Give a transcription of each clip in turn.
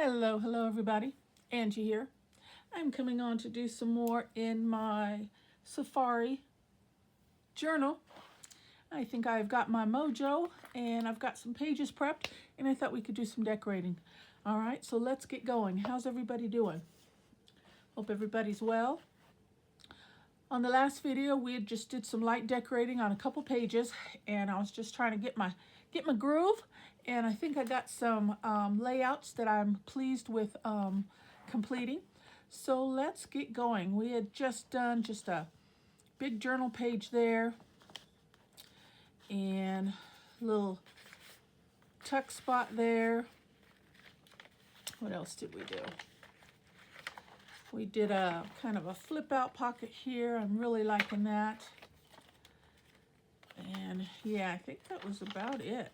Hello everybody. Angie here. I'm coming on to do some more in my Safari journal. I think I've got my mojo and I've got some pages prepped and I thought we could do some decorating. All right, so let's get going. How's everybody doing? Hope everybody's well. On the last video, we had just did some light decorating on a couple pages and I was just trying to get my groove, and I think I got some layouts that I'm pleased with completing. So let's get going. We had just done just a big journal page there and a little tuck spot there. What else did we do? We did a kind of a flip out pocket here. I'm really liking that. And yeah, I think that was about it.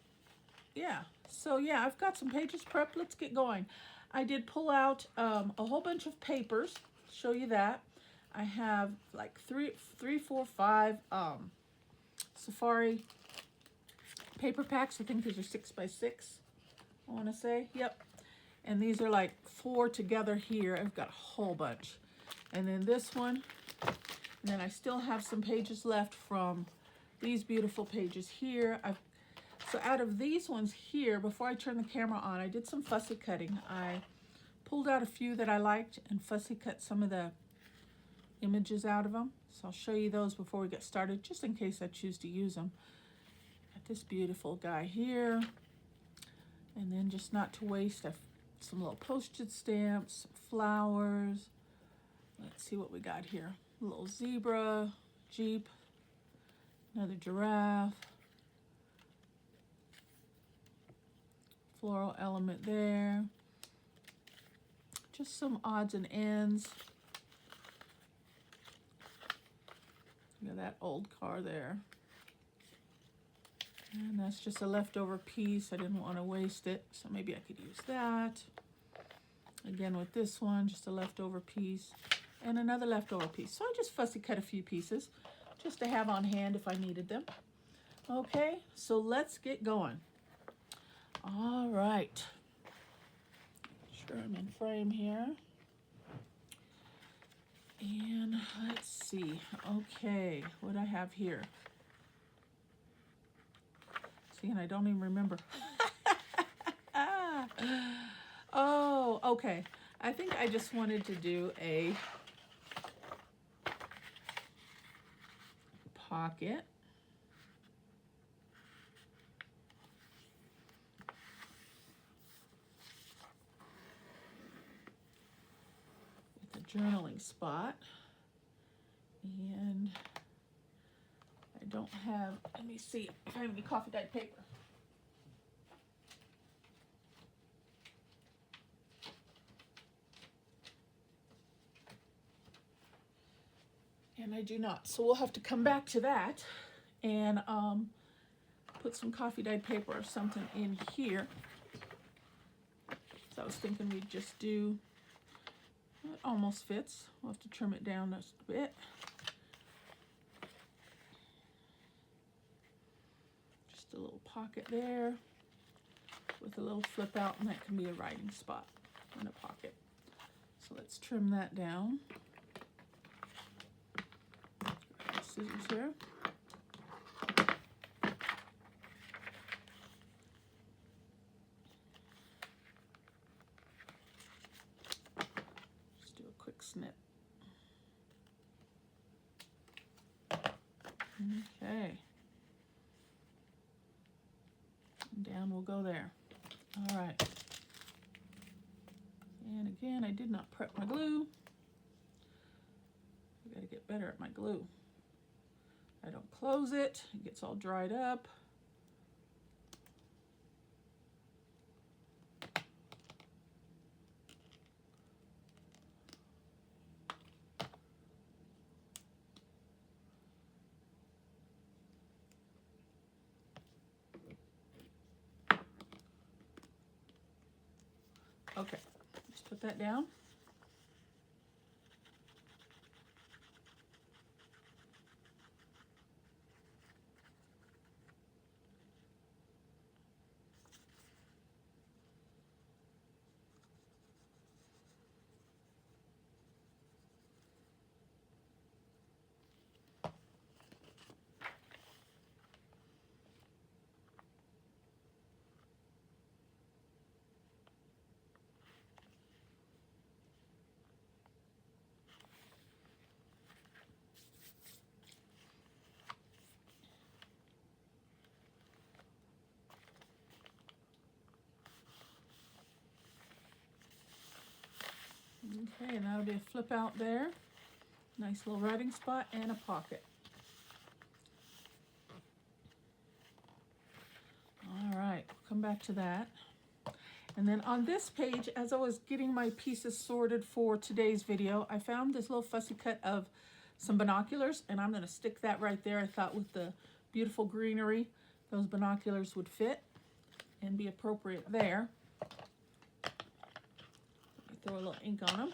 Yeah, so yeah, I've got some pages prepped. Let's get going. I did pull out a whole bunch of papers. Show you that. I have like three, four, five Safari paper packs. I think these are 6 by 6. I want to say, yep. And these are like 4 together here. I've got a whole bunch. And then this one. And then I still have some pages left from these beautiful pages here. So out of these ones here, before I turn the camera on, I did some fussy cutting. I pulled out a few that I liked and fussy cut some of the images out of them. So I'll show you those before we get started, just in case I choose to use them. Got this beautiful guy here. And then just not to waste, I've some little postage stamps, some flowers. Let's see what we got here. A little zebra, Jeep, another giraffe, floral element there. Just some odds and ends. Look at that old car there. And that's just a leftover piece. I didn't want to waste it, so maybe I could use that. Again with this one, just a leftover piece and another leftover piece. So I just fussy cut a few pieces just to have on hand if I needed them. Okay, so let's get going. All right. Sure, I'm in frame here. And let's see. Okay, what do I have here? See, and I don't even remember. Oh, okay. I think I just wanted to do a pocket. With a journaling spot. And I don't have, let me see if I have any coffee dyed paper. And I do not. So we'll have to come back to that and put some coffee dyed paper or something in here. So I was thinking we'd just do, it almost fits. We'll have to trim it down just a bit. Just a little pocket there with a little flip out, and that can be a writing spot in a pocket. So let's trim that down. Scissors here. Just do a quick snip. Okay. And down we'll go there. All right. And again, I did not prep my glue. I gotta get better at my glue. I don't close it, it gets all dried up. Okay, let's put that down. Okay, and that'll be a flip out there. Nice little writing spot and a pocket. All right, we'll come back to that. And then on this page, as I was getting my pieces sorted for today's video, I found this little fussy cut of some binoculars, and I'm going to stick that right there. I thought with the beautiful greenery, those binoculars would fit and be appropriate there. Throw a little ink on them.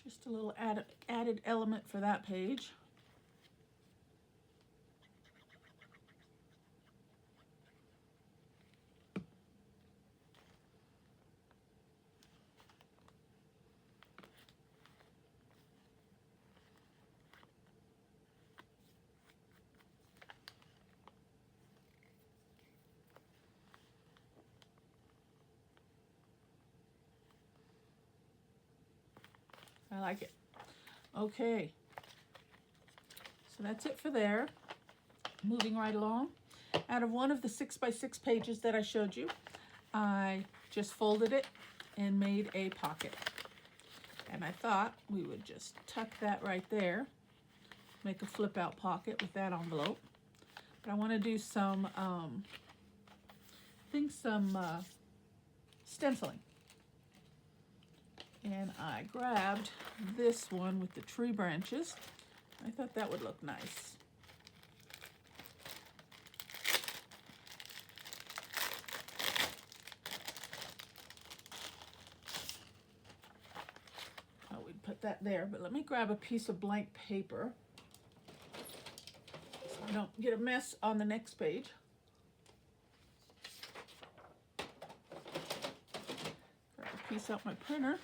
Just a little added element for that page. I like it. Okay, so that's it for there. Moving right along. Out of one of the 6x6 pages that I showed you, I just folded it and made a pocket. And I thought we would just tuck that right there, make a flip out pocket with that envelope. But I want to do some, stenciling. And I grabbed this one with the tree branches. I thought that would look nice. Oh, we'd put that there, but let me grab a piece of blank paper so I don't get a mess on the next page. Grab a piece out my printer.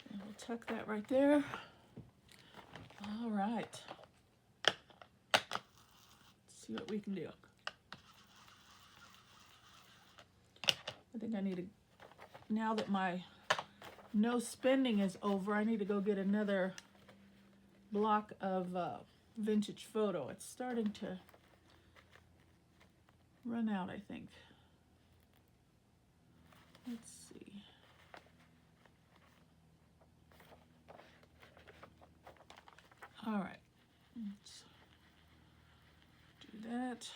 And we'll tuck that right there. All right. Let's see what we can do. I think I need to, now that my no spending is over, I need to go get another block of vintage photo. It's starting to run out, I think. Let's see. All right, let's do that.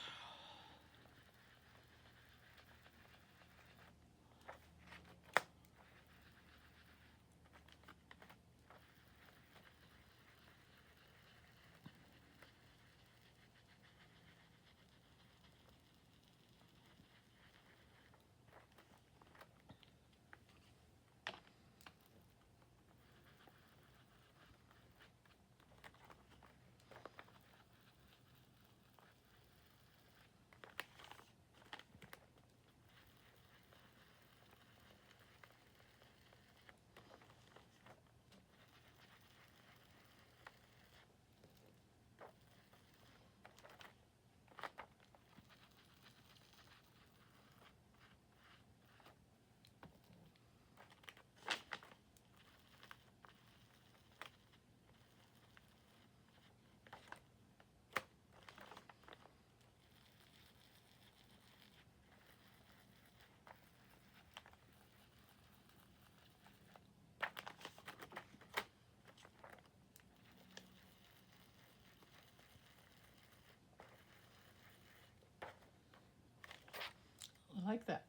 I like that.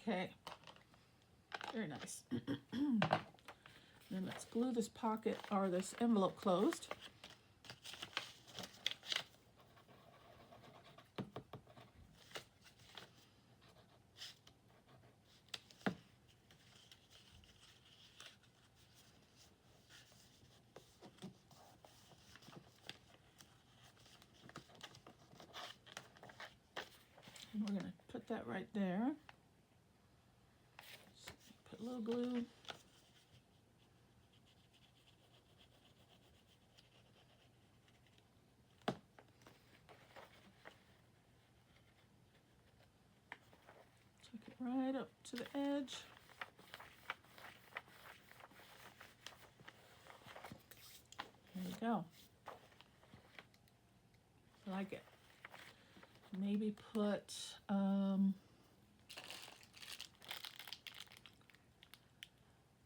Okay, very nice. Then let's glue this pocket or this envelope closed. And we're going to put that right there. So put a little glue. Tuck it right up to the edge. There you tell. I like it. Maybe put one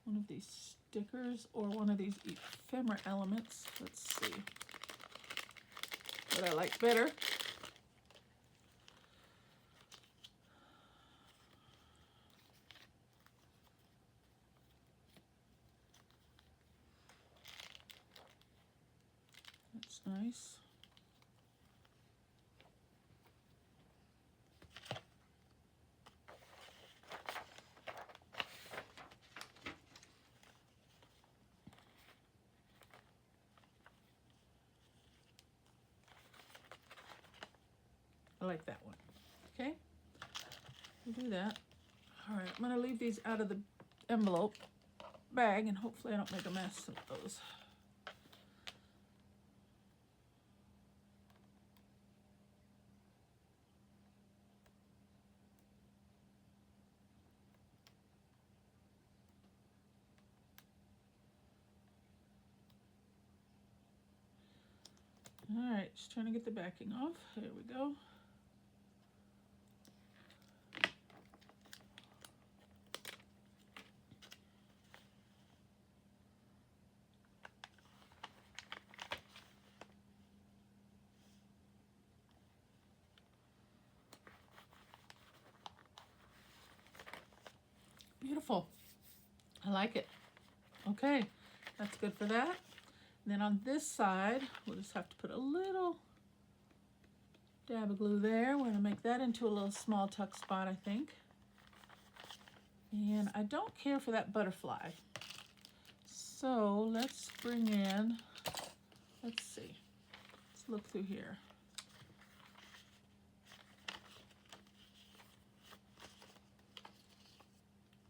of these stickers or one of these ephemera elements. Let's see what I like better. That's nice. I like that one. Okay, we'll do that. All right, I'm gonna leave these out of the envelope bag and hopefully I don't make a mess of those. All right, just trying to get the backing off. Here we go. Beautiful. I like it. Okay, that's good for that. And then on this side, we'll just have to put a little dab of glue there. We're going to make that into a little small tuck spot, I think. And I don't care for that butterfly. So let's bring in, let's see, let's look through here.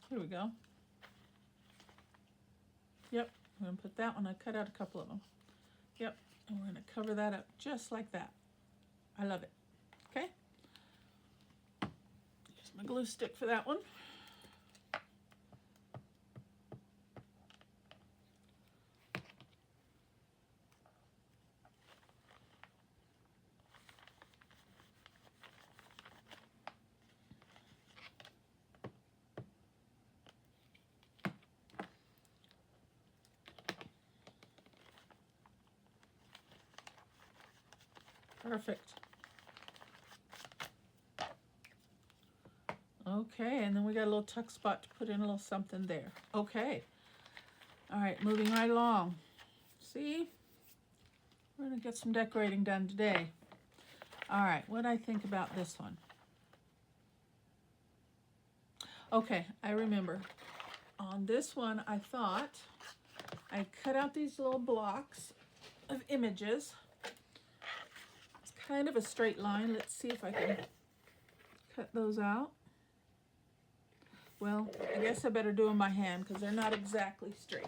Here we go. Yep, I'm going to put that one, I cut out a couple of them. Yep, and we're going to cover that up just like that. I love it. Okay. Here's my glue stick for that one. Perfect. Okay, and then we got a little tuck spot to put in a little something there. Okay. All right, moving right along. See? We're gonna get some decorating done today. All right, what do I think about this one? Okay, I remember. On this one, I thought I cut out these little blocks of images. It's kind of a straight line. Let's see if I can cut those out. Well, I guess I better do them by hand because they're not exactly straight.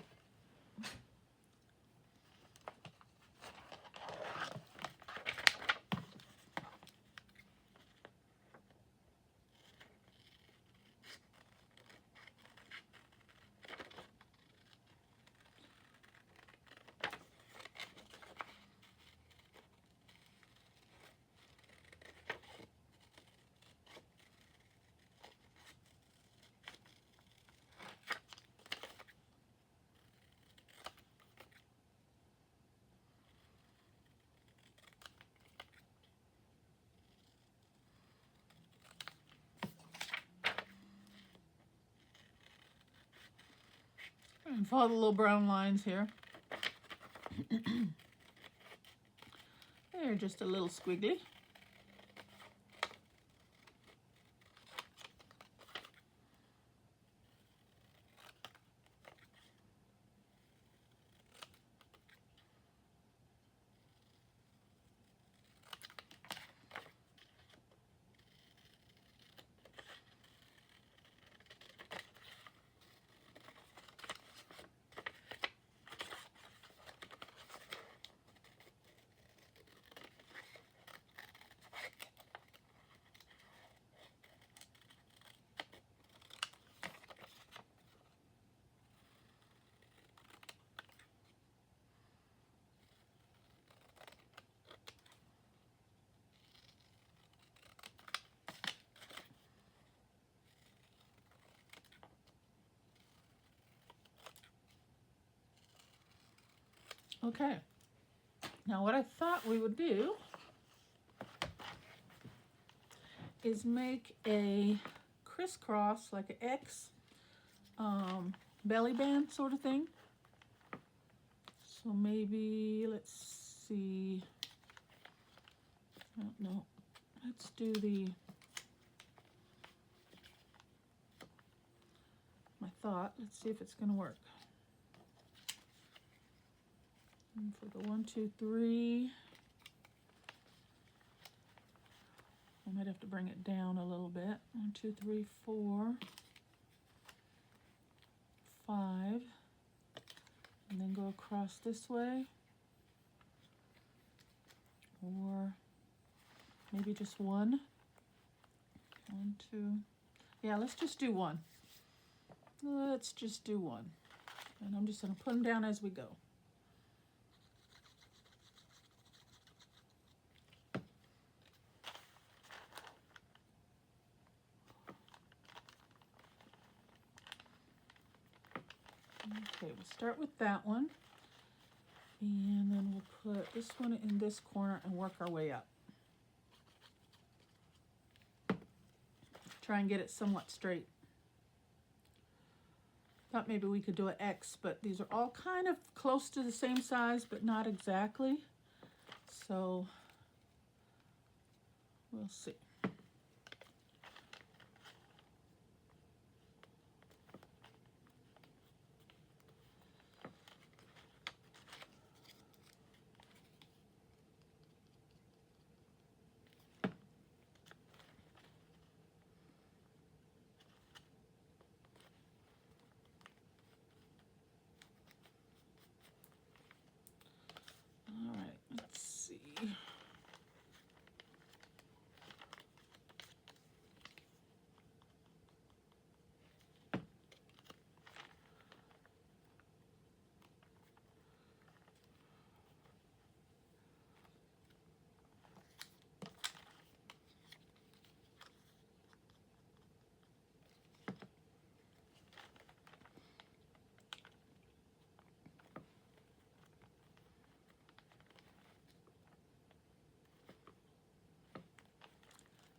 And follow the little brown lines here. They're just a little squiggly. Okay, now what I thought we would do is make a crisscross, like an X belly band sort of thing. So maybe, let's see, no, let's do my thought. Let's see if it's gonna work. And for the 1, 2, 3, I might have to bring it down a little bit. 1, 2, 3, 4, 5, and then go across this way, or maybe just 1, 1, 2. Yeah, let's just do 1. Let's just do 1, and I'm just going to put them down as we go. Okay, we'll start with that one, and then we'll put this one in this corner and work our way up. Try and get it somewhat straight. Thought maybe we could do an X, but these are all kind of close to the same size, but not exactly. So we'll see. All right, let's see.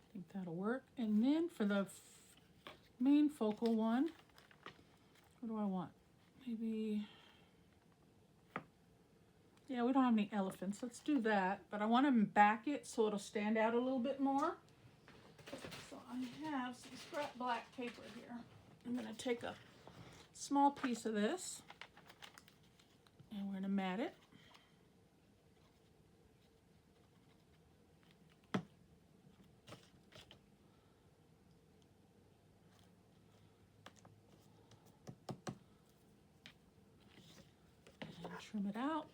I think that'll work. And then for the main focal one, what do I want? Maybe, yeah, we don't have any elephants. Let's do that. But I want to back it so it'll stand out a little bit more. So I have some scrap black paper here. I'm going to take a small piece of this and we're going to mat it. And trim it out.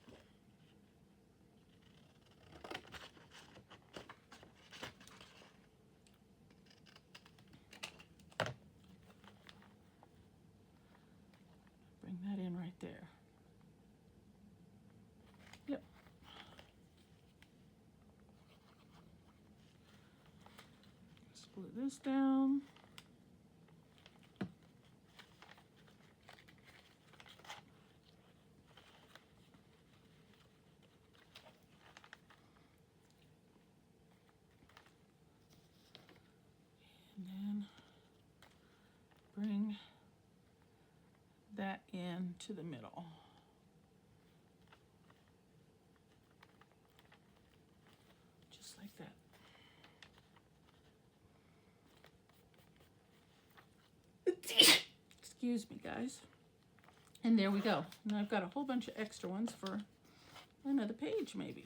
Bring that in right there. Yep. Split this down. And then bring that in to the middle. Just like that. Excuse me, guys. And there we go. Now I've got a whole bunch of extra ones for another page, maybe.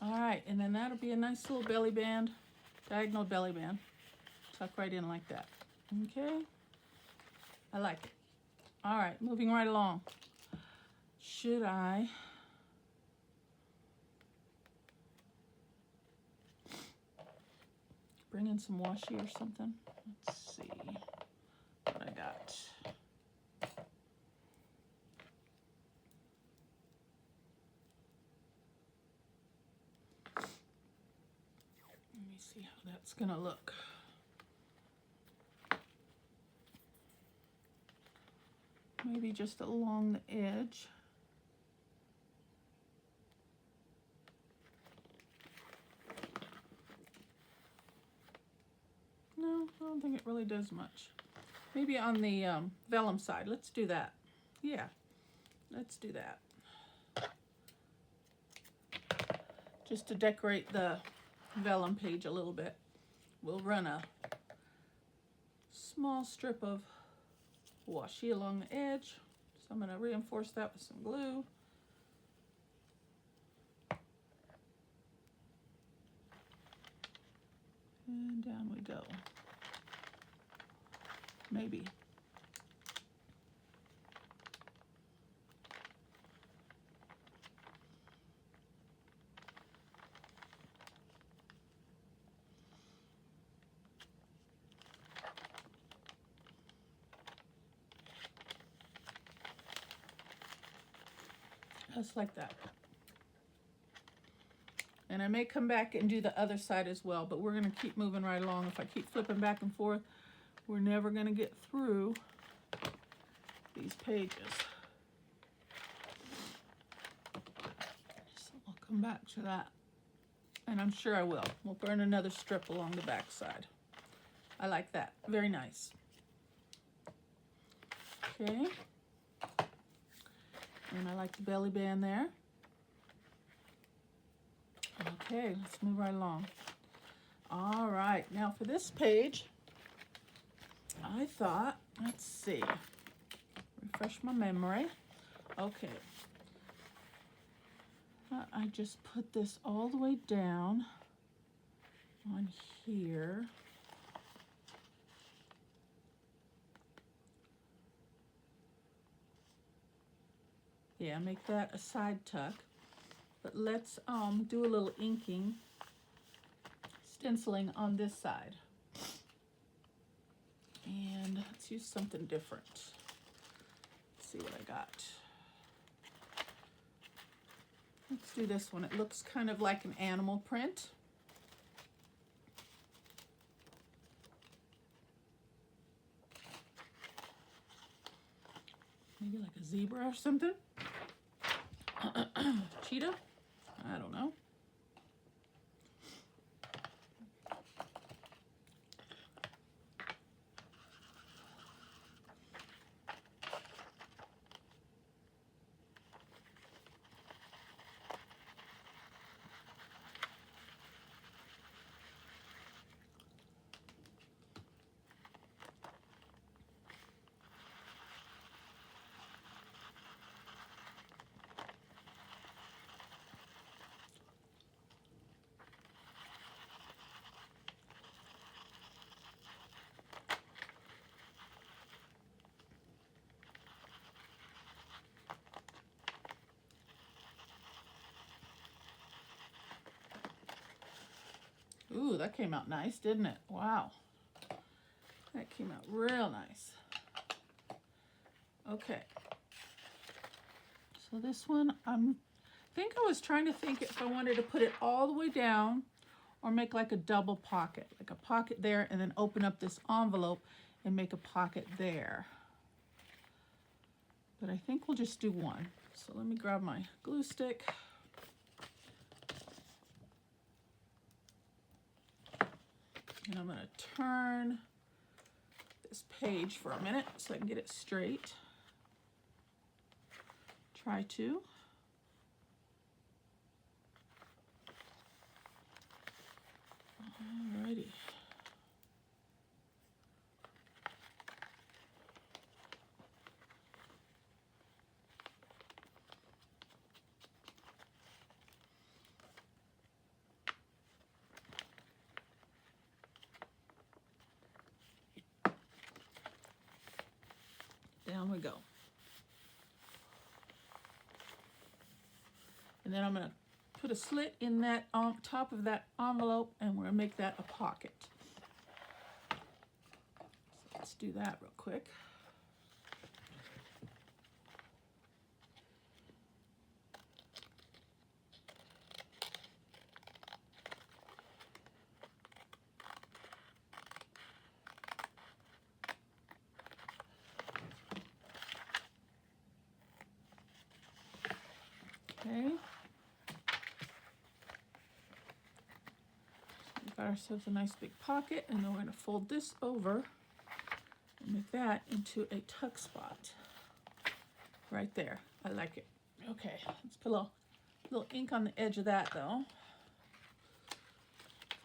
All right, and then that'll be a nice little belly band, diagonal belly band. Tuck right in like that. Okay, I like it. All right, moving right along. Should I bring in some washi or something? Let's see what I got. Let me see how that's gonna look. Maybe just along the edge. No, I don't think it really does much. Maybe on the vellum side. Let's do that. Yeah, let's do that. Just to decorate the vellum page a little bit, we'll run a small strip of washi along the edge. So I'm going to reinforce that with some glue. And down we go. Maybe. Just like that. And I may come back and do the other side as well, but we're going to keep moving right along. If I keep flipping back and forth, we're never going to get through these pages. So I'll come back to that. And I'm sure I will. We'll burn another strip along the back side. I like that. Very nice. Okay. And I like the belly band there. Okay, let's move right along. All right, now for this page, I thought, let's see, refresh my memory. Okay. I just put this all the way down on here. Yeah, make that a side tuck. But let's do a little inking, stenciling on this side. And let's use something different. Let's see what I got. Let's do this one. It looks kind of like an animal print. Maybe like a zebra or something. Cheetah? I don't know. Ooh, that came out nice, didn't it? Wow. That came out real nice. Okay. So this one, I was trying to think if I wanted to put it all the way down or make like a double pocket, like a pocket there and then open up this envelope and make a pocket there. But I think we'll just do one. So let me grab my glue stick. And I'm going to turn this page for a minute so I can get it straight. Try to. Alrighty. Down we go. And then I'm going to put a slit in that on top of that envelope and we're going to make that a pocket. So let's do that real quick. Okay. got ourselves a nice big pocket, and then we're going to fold this over and make that into a tuck spot right there. I like it. Okay, let's put a little ink on the edge of that though.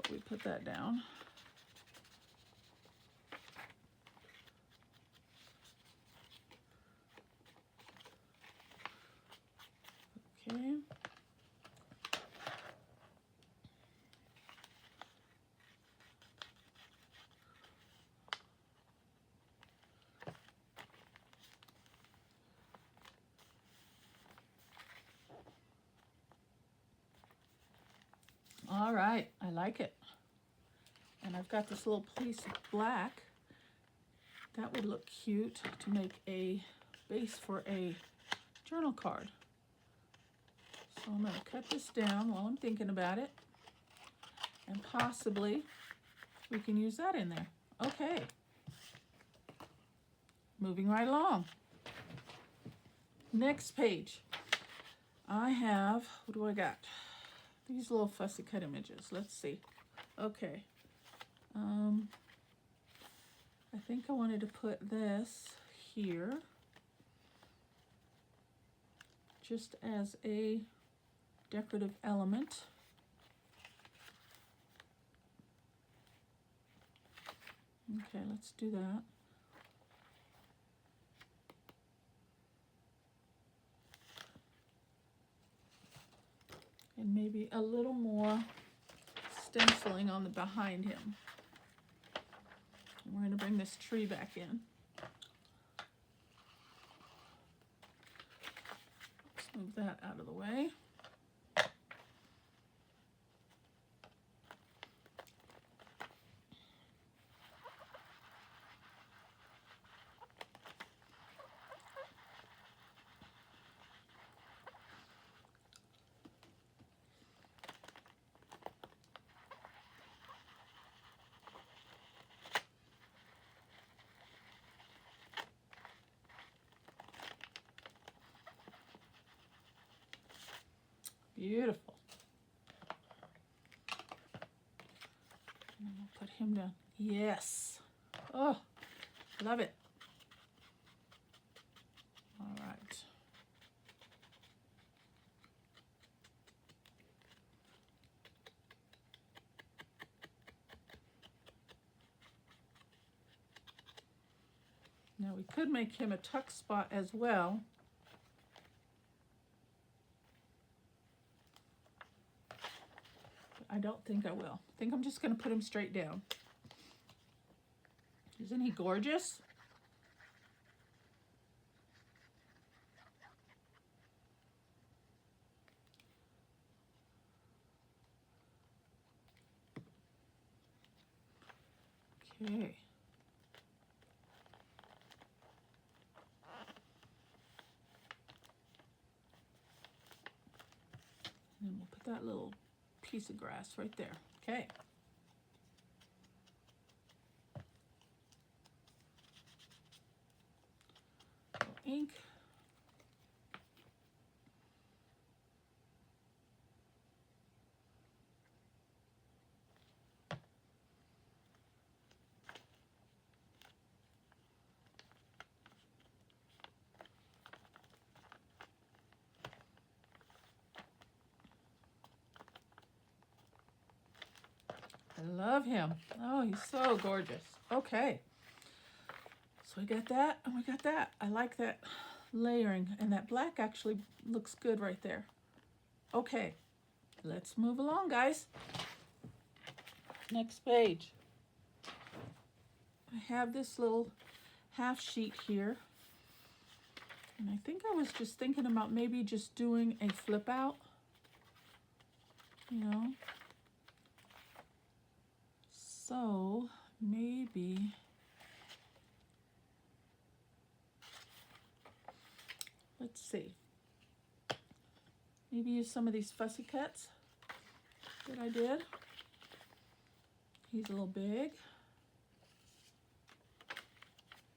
Before we put that down. Okay. All right, I like it. And I've got this little piece of black. That would look cute to make a base for a journal card. So I'm going to cut this down while I'm thinking about it. And possibly we can use that in there. Okay. Moving right along. Next page. I have, what do I got? These little fussy cut images. Let's see. Okay. I think I wanted to put this here just as a decorative element. Okay, let's do that. And maybe a little more stenciling on the behind him. And we're going to bring this tree back in. Let's move that out of the way. Beautiful. And we'll put him down. Yes. Oh, love it. All right. Now we could make him a tuck spot as well. I don't think I will. I think I'm just going to put him straight down. Isn't he gorgeous? Okay. And then we'll put that little piece of grass right there. Okay. Ink. I love him. Oh, he's so gorgeous. Okay. So we got that and we got that. I like that layering, and that black actually looks good right there. Okay, let's move along, guys. Next page. I have this little half sheet here, and I think I was just thinking about maybe just doing a flip out, you know. So maybe let's see. Maybe use some of these fussy cuts that I did. He's a little big.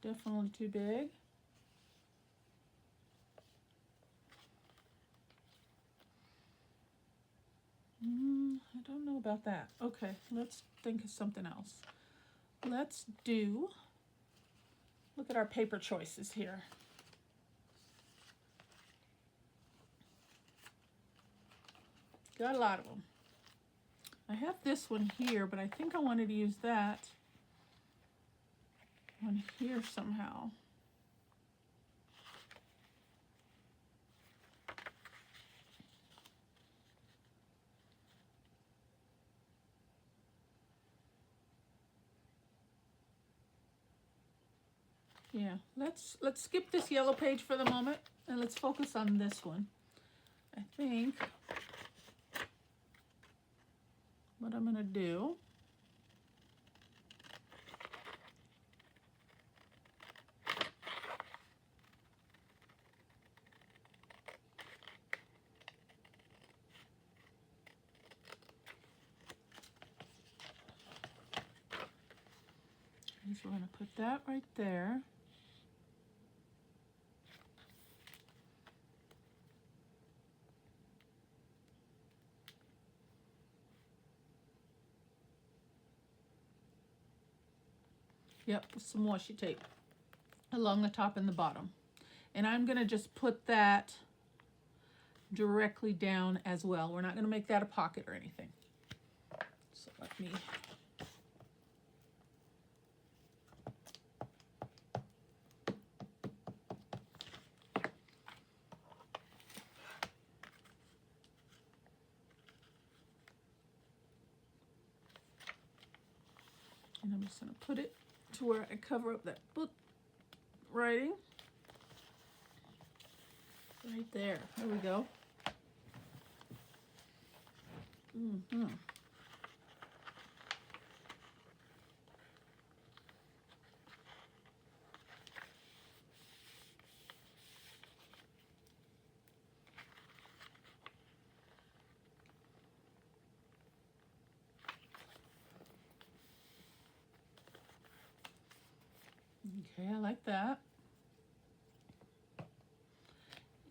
Definitely too big. I don't know about that? Okay, let's think of something else. Let's do, look at our paper choices here. Got a lot of them. I have this one here, but I think I wanted to use that one here somehow. Yeah, let's skip this yellow page for the moment and let's focus on this one. I think what I'm gonna do is we're gonna put that right there. Yep, with some washi tape along the top and the bottom. And I'm gonna just put that directly down as well. We're not gonna make that a pocket or anything. So let me, and I'm just gonna put it to where I cover up that book writing. Right there. There we go. Okay, I like that.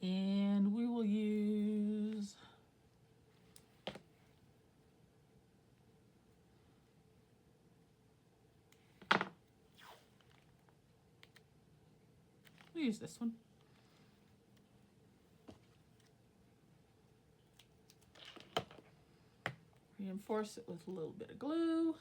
And we will use this one. Reinforce it with a little bit of glue.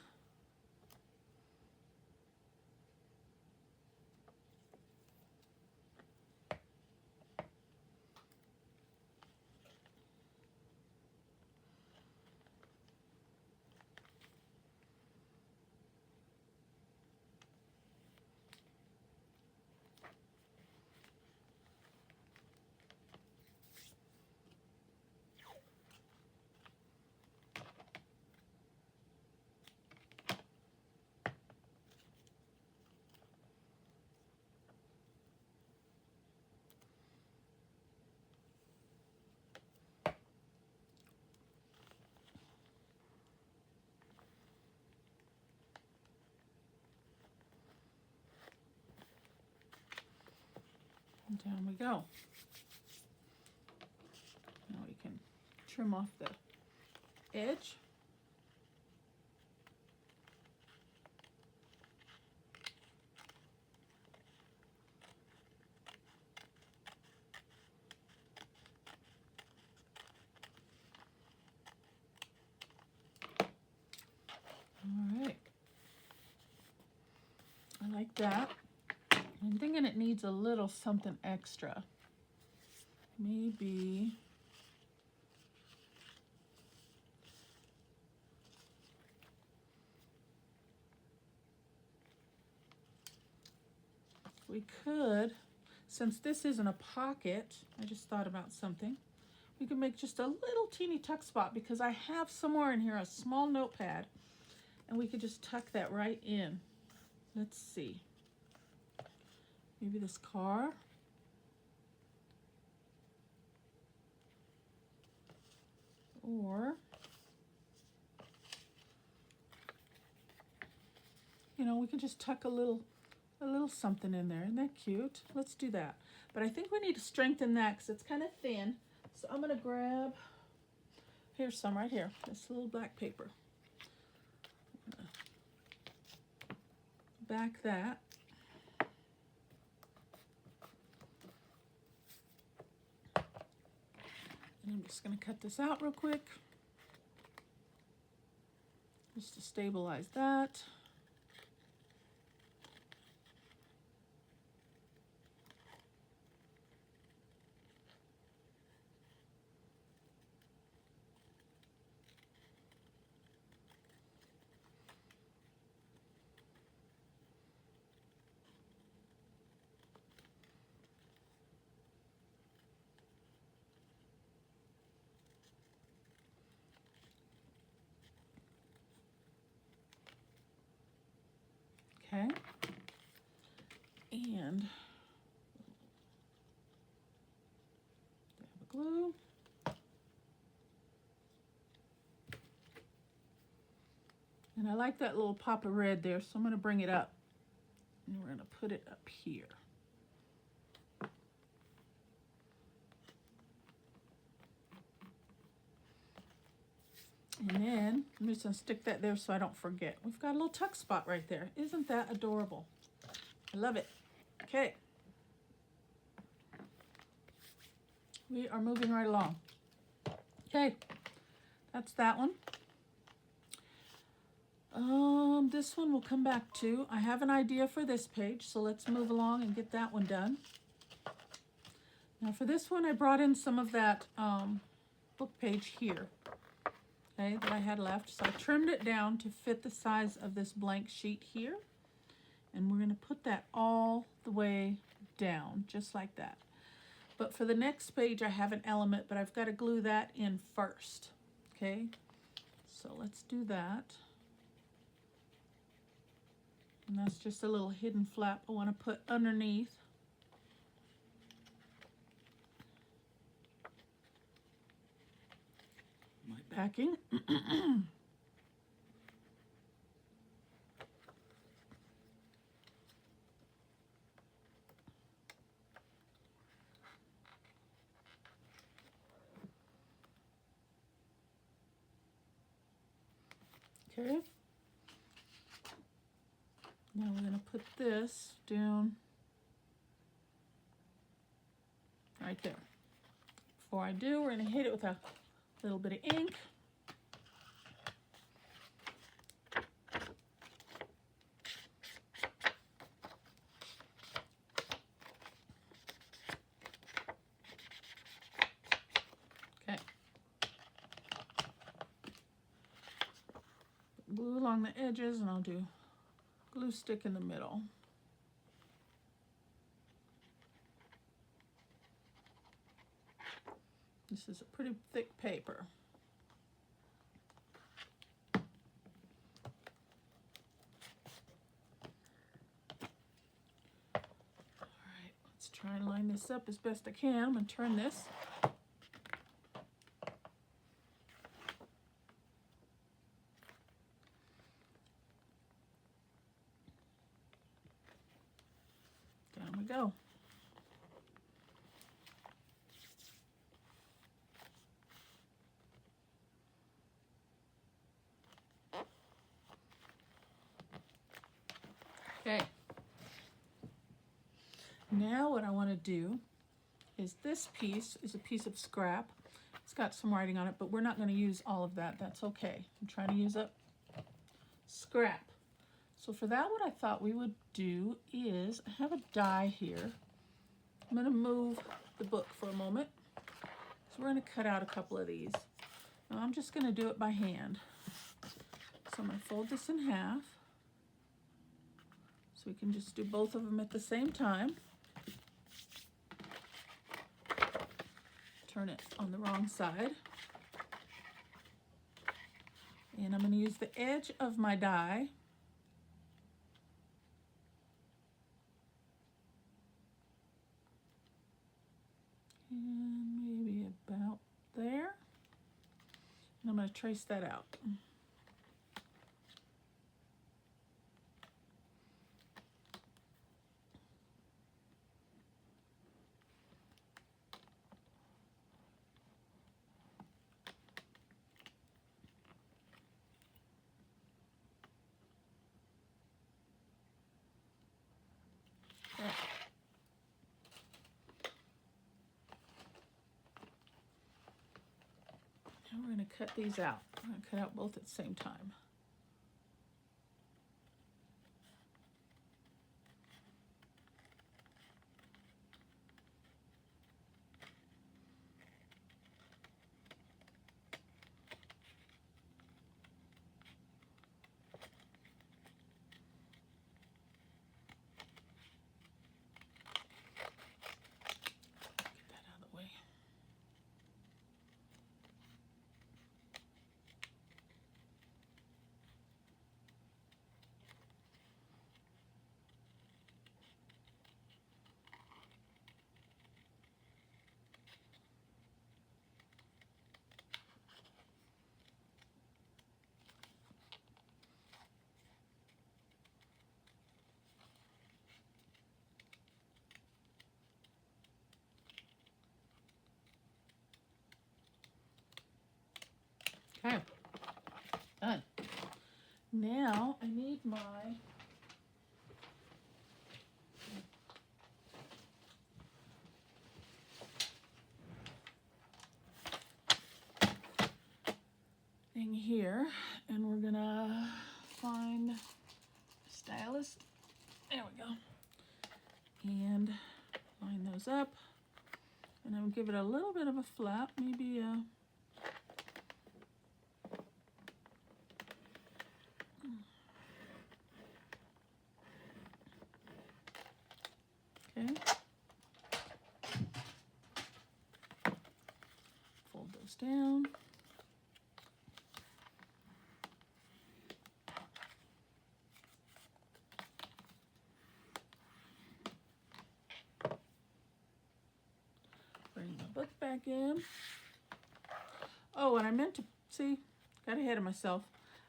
And down we go. Now we can trim off the edge. All right. I like that. I'm thinking it needs a little something extra. Maybe we could, since this isn't a pocket, I just thought about something. We could make just a little teeny tuck spot because I have somewhere in here a small notepad and we could just tuck that right in. Let's see. Maybe this car. Or, you know, we can just tuck a little something in there. Isn't that cute? Let's do that. But I think we need to strengthen that because it's kind of thin. So I'm going to grab, here's some right here, this little black paper. back that. And I'm just going to cut this out real quick, just to stabilize that. Okay, and dab of glue. And I like that little pop of red there, so I'm going to bring it up. And we're going to put it up here. And then I'm just going to stick that there so I don't forget. We've got a little tuck spot right there. Isn't that adorable? I love it. Okay. We are moving right along. Okay. That's that one. This one we'll come back to. I have an idea for this page, so let's move along and get that one done. Now for this one, I brought in some of that book page here, okay, that I had left. So I trimmed it down to fit the size of this blank sheet here. And we're going to put that all the way down, just like that. But for the next page, I have an element, but I've got to glue that in first, okay? So let's do that. And that's just a little hidden flap I want to put underneath. My backing. Okay. Now we're going to put this down right there. Before I do, we're going to hit it with a little bit of ink. Okay. Glue along the edges, and I'll do glue stick in the middle. This is a pretty thick paper. All right, let's try and line this up as best I can. I'm going to turn this. Down we go. Okay. Now what I want to do is this piece is a piece of scrap. It's got some writing on it, but we're not going to use all of that. That's okay. I'm trying to use up scrap. So for that, what I thought we would do is, I have a die here. I'm going to move the book for a moment. So we're going to cut out a couple of these. Now I'm just going to do it by hand. So I'm going to fold this in half. So we can just do both of them at the same time. Turn it on the wrong side. And I'm going to use the edge of my die and maybe about there. And I'm going to trace that out. And we're going to cut these out. I'm going to cut out both at the same time. Get that out of the way. Okay, done. Now I need my thing here, and we're gonna find a stylus. There we go. And line those up, and I would give it a little bit of a flap, maybe a okay. Fold those down. Bring the book back in. Oh, and I meant to, see, got ahead of myself.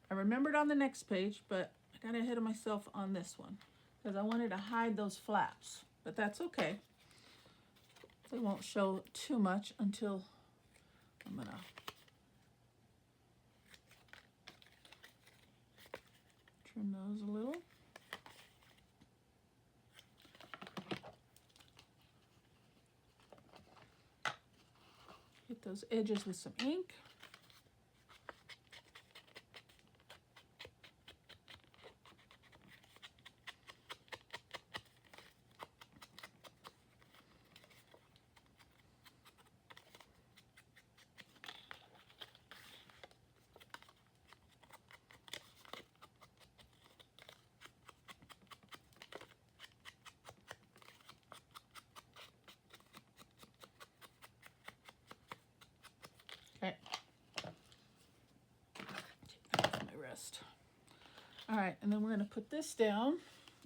I remembered on the next page, but I got ahead of myself on this one because I wanted to hide those flaps, but that's okay. They won't show too much until I'm gonna trim those a little. Hit those edges with some ink. Okay. Take that off my wrist. All right, and then we're going to put this down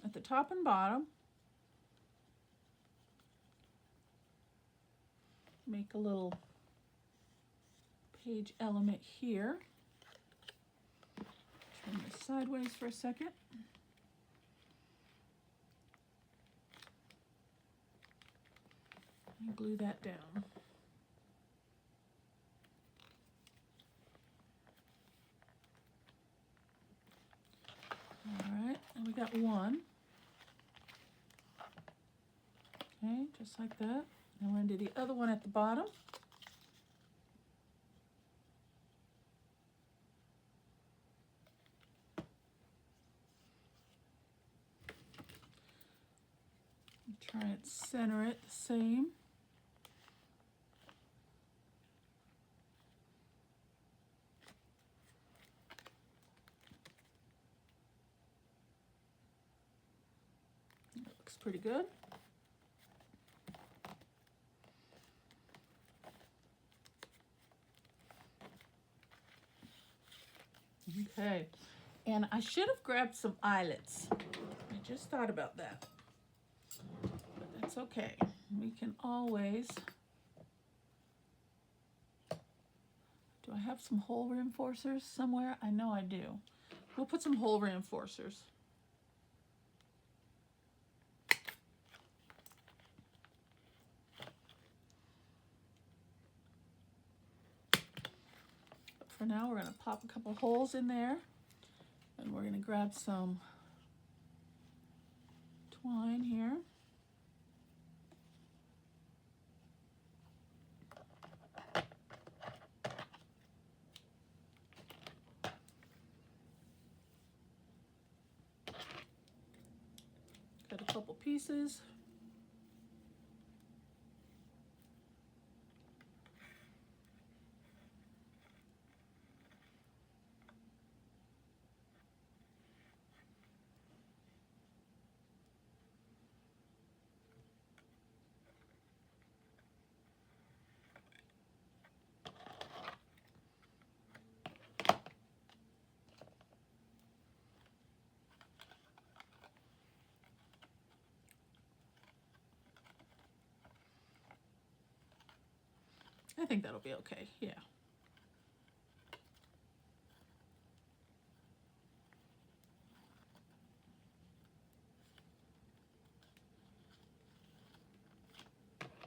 at the top and bottom. Make a little page element here. Turn this sideways for a second. And glue that down. All right, and we got one. Okay, just like that. Now we're going to do the other one at the bottom. Try and center it the same. That looks pretty good. Okay, and I should have grabbed some eyelets. I just thought about that, but that's okay. We can always, do I have some hole reinforcers somewhere? I know I do. We'll put some hole reinforcers. But for now, we're going to pop a couple holes in there, and we're going to grab some twine here. couple pieces. I think that'll be okay, yeah.